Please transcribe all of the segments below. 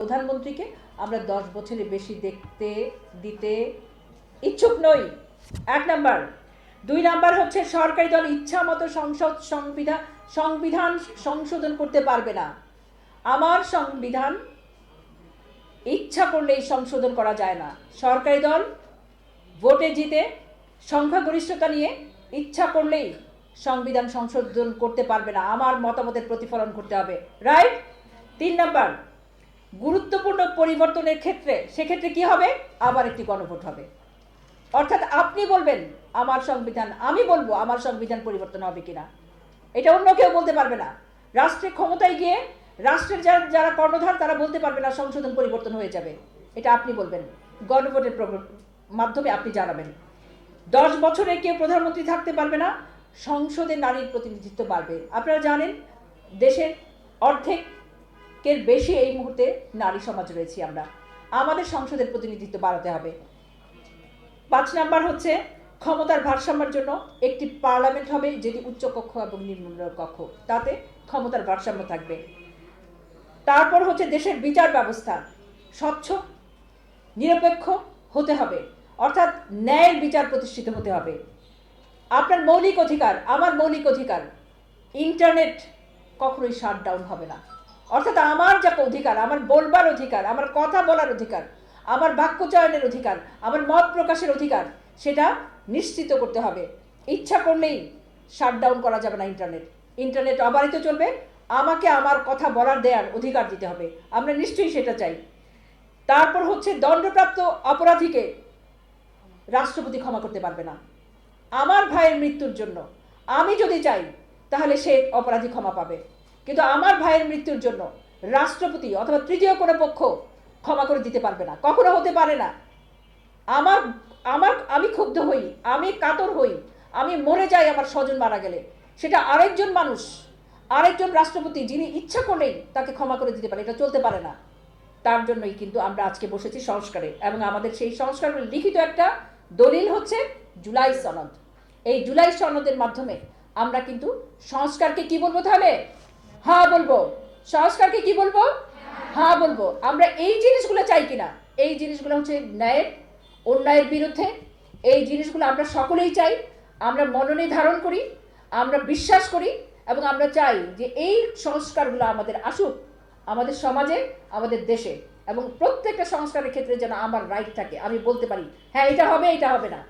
প্রধানমন্ত্রীকে আমরা 10 বছরের বেশি দেখতে দিতে ইচ্ছুক নই, 1 নাম্বার। 2 নাম্বার হচ্ছে সরকারি দল ইচ্ছা মতো সংবিধান সংশোধন করতে পারবে না। আমার সংবিধান ইচ্ছা করলেই সংশোধন করা যায় না। সরকারি দল ভোটে জিতে সংখ্যাগরিষ্ঠতা নিয়ে ইচ্ছা করলেই সংবিধান সংশোধন করতে পারবে না। আমার মতামতের প্রতিফলন করতে হবে, রাইট। 3 নাম্বার, গুরুত্বপূর্ণ পরিবর্তনের ক্ষেত্রে সেক্ষেত্রে কি হবে? আবার একটি গণভোট হবে। অর্থাৎ আপনি বলবেন আমার সংবিধান, আমি বলবো আমার সংবিধান পরিবর্তন হবে কিনা, এটা অন্য কেউ বলতে পারবে না। রাষ্ট্রের ক্ষমতায় গিয়ে রাষ্ট্রের যারা কর্ণধার তারা বলতে পারবে না সংশোধন পরিবর্তন হয়ে যাবে, এটা আপনি বলবেন, গণভোটের মাধ্যমে আপনি জানাবেন। 10 বছরে কেউ প্রধানমন্ত্রী থাকতে পারবে না, সংসদে নারীর প্রতিনিধিত্ব বাড়বে। আপনারা জানেন দেশের অর্ধেকের বেশি এই মুহূর্তে নারী সমাজ রয়েছি আমরা, আমাদের সংসদের প্রতিনিধিত্ব বাড়াতে হবে। 5 নাম্বার হচ্ছে ক্ষমতার ভারসাম্যের জন্য একটি পার্লামেন্ট হবে, যেটি উচ্চ কক্ষ এবং নিম্ন কক্ষ, তাতে ক্ষমতার ভারসাম্য থাকবে। তারপর হচ্ছে দেশের বিচার ব্যবস্থা স্বচ্ছ নিরপেক্ষ হতে হবে, অর্থাৎ ন্যায়ের বিচার প্রতিষ্ঠিত হতে হবে। আপনার মৌলিক অধিকার, আমার মৌলিক অধিকার, ইন্টারনেট কখনোই শাটডাউন হবে না। অর্থাৎ আমার যা অধিকার, আমার বলবার অধিকার, আমার কথা বলার অধিকার, আমার বাক্য চয়নের অধিকার, আমার মত প্রকাশের অধিকার, সেটা নিশ্চিত করতে হবে। ইচ্ছা করলেই শাটডাউন করা যাবে না ইন্টারনেট অবারিত চলবে। আমাকে আমার কথা বলার দেওয়ার অধিকার দিতে হবে, আমরা নিশ্চয়ই সেটা চাই। তারপর হচ্ছে দণ্ডপ্রাপ্ত অপরাধীকে রাষ্ট্রপতি ক্ষমা করতে পারবে না। আমার ভাইয়ের মৃত্যুর জন্য আমি যদি চাই তাহলে সে অপরাধী ক্ষমা পাবে, কিন্তু আমার ভাইয়ের মৃত্যুর জন্য রাষ্ট্রপতি অথবা তৃতীয় কোনো পক্ষ ক্ষমা করে দিতে পারবে না, কখনো হতে পারে না। আমি ক্ষুব্ধ হই, আমি কাতর হই, আমি মরে যাই আমার স্বজন মারা গেলে, সেটা আরেকজন মানুষ, আরেকজন রাষ্ট্রপতি যিনি ইচ্ছা করলেই তাকে ক্ষমা করে দিতে পারে, এটা চলতে পারে না। তার জন্যই কিন্তু আমরা আজকে বসেছি সংস্কারে, এবং আমাদের সেই সংস্কারের লিখিত একটা দলিল হচ্ছে জুলাই সনদ। এই জুলাই সনদের মাধ্যমে আমরা কিন্তু সংস্কারকে কি বলবো? তাহলে হ্যাঁ বলবো। সংস্কারকে কি বলবো? হ্যাঁ বলবো। আমরা এই জিনিসগুলো চাই কিনা? এই জিনিসগুলো হচ্ছে ন্যায়ের অন্যায়ের বিরুদ্ধে, এই জিনিসগুলো আমরা সকলেই চাই, আমরা মননে ধারণ করি, আমরা বিশ্বাস করি, এবং আমরা চাই যে এই সংস্কারগুলো আমাদের আসুক আমাদের সমাজে, আমাদের দেশে, এবং প্রত্যেকটা সংস্কারের ক্ষেত্রে যেন আমার রাইট থাকে, আমি বলতে পারি হ্যাঁ এটা হবে, এটা হবে না।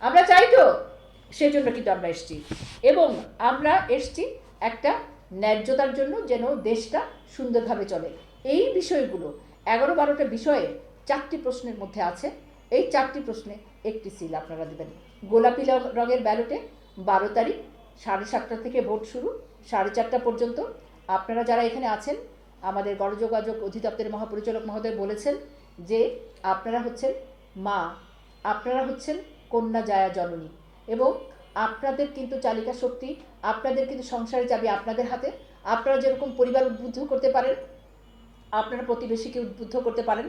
আমরা চাই তো, সেজন্য কিন্তু আমরা এসছি, এবং আমরা এসছি একটা ন্যায্যতার জন্য, যেন দেশটা সুন্দরভাবে চলে। এই বিষয়গুলো 11-12টা বিষয়ে 4টি প্রশ্নের মধ্যে আছে। এই 4টি প্রশ্নে একটি সিল আপনারা দেবেন। গোলাপি রঙের ব্যালটে 12 তারিখ 7:30টা থেকে ভোট শুরু, 4:30 পর্যন্ত। আপনারা যারা এখানে আছেন, আমাদের গণযোগাযোগ অধিদপ্তরের মহাপরিচালক মহোদয় বলেছেন যে আপনারা হচ্ছেন মা, আপনারা হচ্ছেন কন্যা জায়া জননী, এবং আপনাদের কিন্তু চালিকা শক্তি, আপনাদের কিন্তু সংসারের চাবি আপনাদের হাতে। আপনারা যেরকম পরিবার উদ্বুদ্ধ করতে পারেন, আপনারা প্রতিবেশীকে উদ্বুদ্ধ করতে পারেন,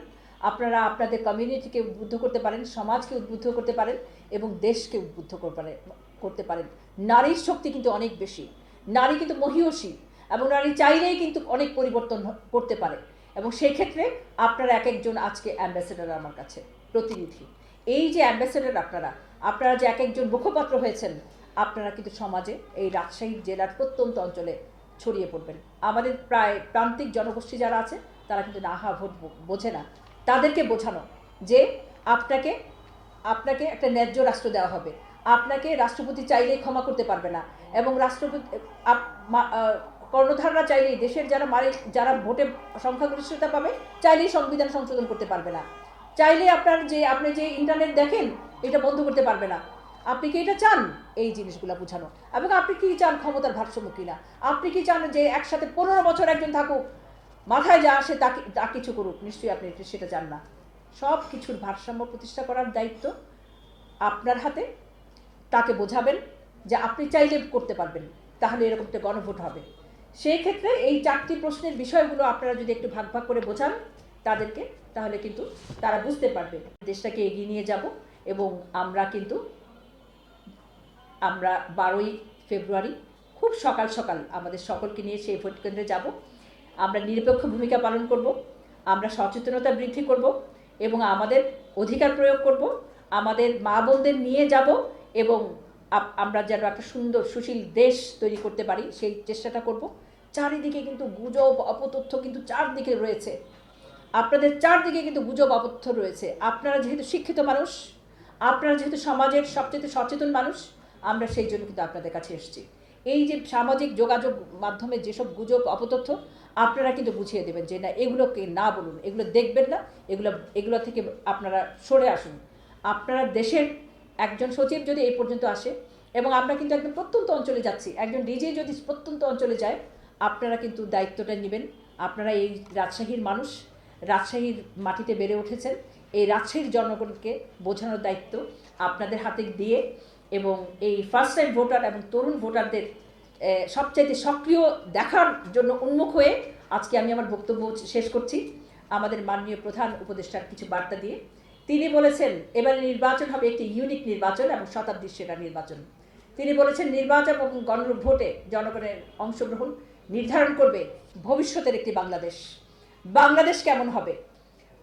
আপনারা আপনাদের কমিউনিটিকে উদ্বুদ্ধ করতে পারেন, সমাজকে উদ্বুদ্ধ করতে পারেন, এবং দেশকে উদ্বুদ্ধ করতে পারেন। নারীর শক্তি কিন্তু অনেক বেশি, নারী কিন্তু মহীয়সী, এবং নারী চাইলেই কিন্তু অনেক পরিবর্তন করতে পারে। এবং সেই ক্ষেত্রে আপনারা এক একজন আজকে অ্যাম্বাসেডার আমার কাছে, প্রতিনিধি। এই যে অ্যাম্বাসেডার আপনারা যে এক একজন মুখপাত্র হয়েছেন, আপনারা কিন্তু সমাজে এই রাজশাহী জেলার প্রত্যন্ত অঞ্চলে ছড়িয়ে পড়বেন। আমাদের প্রায় প্রান্তিক জনগোষ্ঠী যারা আছে তারা কিন্তু নাহা ভোট বোঝে না, তাদেরকে বোঝানো যে আপনাকে একটা ন্যায্য রাষ্ট্র দেওয়া হবে, আপনাকে রাষ্ট্রপতি চাইলেই ক্ষমা করতে পারবে না, এবং রাষ্ট্রপতি কর্ণধাররা চাইলেই দেশের যারা ভোটে সংখ্যাগরিষ্ঠতা পাবে চাইলেই সংবিধান সংশোধন করতে পারবে না, চাইলে আপনি যে ইন্টারনেট দেখেন এটা বন্ধ করতে পারবে না। আপনি কি এটা চান? এই জিনিসগুলো বোঝানো। এবং আপনি কি চান ক্ষমতার ভারসাম্য কিনা? আপনি কি চান যে একসাথে 15 বছর একজন থাকুক, মাথায় যা আসে তা কিছু করুক? নিশ্চয়ই আপনি সেটা চান না। সব কিছুর ভারসাম্য প্রতিষ্ঠা করার দায়িত্ব আপনার হাতে। তাকে বোঝাবেন যে আপনি চাইলে করতে পারবেন, তাহলে এরকম একটা গণভোট হবে। সেই ক্ষেত্রে এই 4টি প্রশ্নের বিষয়গুলো আপনারা যদি একটু ভাগ ভাগ করে বোঝান তাদেরকে, তাহলে কিন্তু তারা বুঝতে পারবে দেশটাকে এগিয়ে নিয়ে যাব। এবং আমরা 12ই ফেব্রুয়ারি খুব সকাল সকাল আমাদের সকলকে নিয়ে সেই ভোট কেন্দ্রে যাব। আমরা নিরপেক্ষ ভূমিকা পালন করব। আমরা সচেতনতা বৃদ্ধি করব এবং আমাদের অধিকার প্রয়োগ করব, আমাদের মা বোনদের নিয়ে যাব এবং আমরা যেন একটা সুন্দর সুশীল দেশ তৈরি করতে পারি সেই চেষ্টাটা করব। চারিদিকে কিন্তু গুজব অপতথ্য কিন্তু চারদিকে রয়েছে, আপনাদের চারদিকে কিন্তু গুজব অপতথ্য রয়েছে। আপনারা যেহেতু শিক্ষিত মানুষ, আপনারা যেহেতু সমাজের সবচেয়ে সচেতন মানুষ, আমরা সেই জন্য কিন্তু আপনাদের কাছে এসেছি। এই যে সামাজিক যোগাযোগ মাধ্যমে যেসব গুজব অপতথ্য, আপনারা কিন্তু বুঝিয়ে দেবেন যে না, এগুলোকে না বলুন, এগুলো দেখবেন না, এগুলো থেকে আপনারা সরে আসুন। আপনারা দেশের একজন সচিব যদি এই পর্যন্ত আসে, এবং আমরা কিন্তু একদম প্রত্যন্ত অঞ্চলে যাচ্ছি, একজন ডিজি যদি প্রত্যন্ত অঞ্চলে যায়, আপনারা কিন্তু দায়িত্বটা নেবেন। আপনারা এই রাজশাহীর মানুষ, রাজশাহীর মাটিতে বেড়ে উঠেছেন, এই রাজশাহীর জনগণকে বোঝানোর দায়িত্ব আপনাদের হাতে দিয়ে, এবং এই ফার্স্ট টাইম ভোটার এবং তরুণ ভোটারদের সবচাইতে সক্রিয় দেখার জন্য উন্মুখ হয়ে আজকে আমি আমার বক্তব্য শেষ করছি আমাদের মাননীয় প্রধান উপদেষ্টার কিছু বার্তা দিয়ে। তিনি বলেছেন এবারে নির্বাচন হবে একটি ইউনিক নির্বাচন এবং শতাব্দীর সেরা নির্বাচন। তিনি বলেছেন নির্বাচন এবং গণভোটে জনগণের অংশগ্রহণ নির্ধারণ করবে ভবিষ্যতের একটি বাংলাদেশ। বাংলাদেশ কেমন হবে,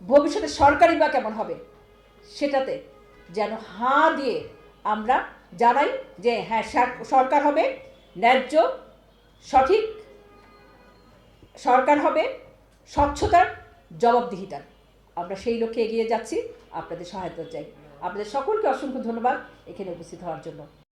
ভবিষ্যতে সরকারই বা কেমন হবে, সেটাতে যেন হাঁ দিয়ে আমরা জানাই যে হ্যাঁ, সরকার হবে ন্যায্য, সঠিক সরকার হবে, স্বচ্ছতার, জবাবদিহিতার। আমরা সেই লক্ষ্যে এগিয়ে যাচ্ছি, আপনাদের সহায়তা চাই। আপনাদের সকলকে অসংখ্য ধন্যবাদ এখানে উপস্থিত হওয়ার জন্য।